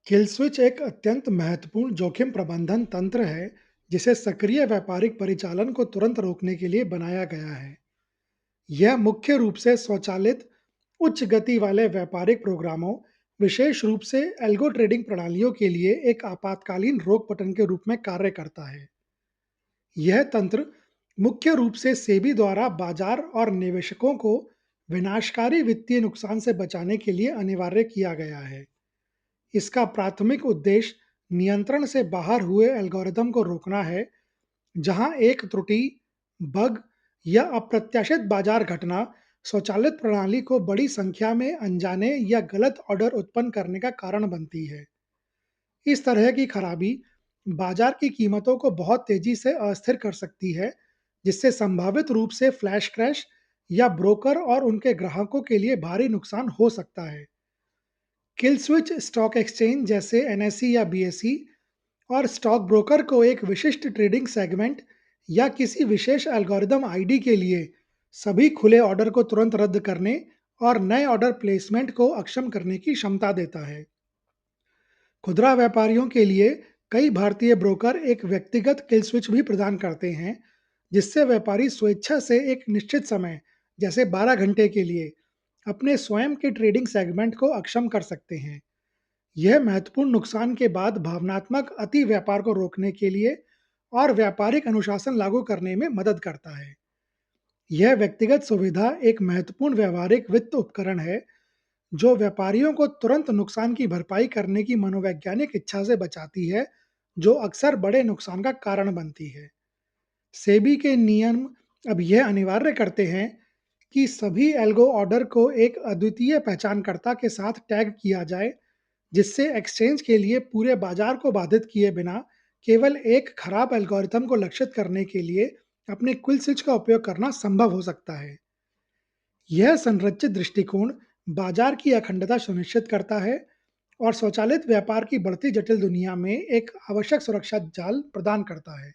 Kill switch एक अत्यंत महत्वपूर्ण जोखिम प्रबंधन तंत्र है जिसे सक्रिय व्यापारिक परिचालन को तुरंत रोकने के लिए बनाया गया है। यह मुख्य रूप से स्वचालित उच्च गति वाले व्यापारिक प्रोग्रामों, विशेष रूप से एल्गो ट्रेडिंग प्रणालियों के लिए एक आपातकालीन रोक बटन के रूप में कार्य करता है। यह तंत्र मुख्य रूप से सेबी द्वारा बाजार और निवेशकों को विनाशकारी वित्तीय नुकसान से बचाने के लिए अनिवार्य किया गया है। इसका प्राथमिक उद्देश्य नियंत्रण से बाहर हुए एल्गोरिदम को रोकना है, जहां एक त्रुटि, बग या अप्रत्याशित बाजार घटना स्वचालित प्रणाली को बड़ी संख्या में अनजाने या गलत ऑर्डर उत्पन्न करने का कारण बनती है। इस तरह की खराबी बाजार की कीमतों को बहुत तेजी से अस्थिर कर सकती है, जिससे संभावित रूप से फ्लैश क्रैश या ब्रोकर और उनके ग्राहकों के लिए भारी नुकसान हो सकता है। किल स्विच स्टॉक एक्सचेंज जैसे एनएसई या बीएसई और स्टॉक ब्रोकर को एक विशिष्ट ट्रेडिंग सेगमेंट या किसी विशेष एल्गोरिदम आईडी के लिए सभी खुले ऑर्डर को तुरंत रद्द करने और नए ऑर्डर प्लेसमेंट को अक्षम करने की क्षमता देता है। खुदरा व्यापारियों के लिए कई भारतीय ब्रोकर एक व्यक्तिगत किल स्विच भी प्रदान करते हैं, जिससे व्यापारी स्वेच्छा से एक निश्चित समय, जैसे 12 घंटे के लिए, अपने स्वयं के ट्रेडिंग सेगमेंट को अक्षम कर सकते हैं। यह महत्वपूर्ण नुकसान के बाद भावनात्मक अति व्यापार को रोकने के लिए और व्यापारिक अनुशासन लागू करने में मदद करता है। यह व्यक्तिगत सुविधा एक महत्वपूर्ण व्यावहारिक वित्त उपकरण है जो व्यापारियों को तुरंत नुकसान की भरपाई करने की मनोवैज्ञानिक इच्छा से बचाती है, जो अक्सर बड़े नुकसान का कारण बनती है। सेबी के नियम अब यह अनिवार्य करते हैं कि सभी एल्गो ऑर्डर को एक अद्वितीय पहचानकर्ता के साथ टैग किया जाए, जिससे एक्सचेंज के लिए पूरे बाजार को बाधित किए बिना केवल एक खराब एल्गोरिथम को लक्षित करने के लिए अपने क्विल स्विच का उपयोग करना संभव हो सकता है। यह संरचित दृष्टिकोण बाजार की अखंडता सुनिश्चित करता है और स्वचालित व्यापार की बढ़ती जटिल दुनिया में एक आवश्यक सुरक्षा जाल प्रदान करता है।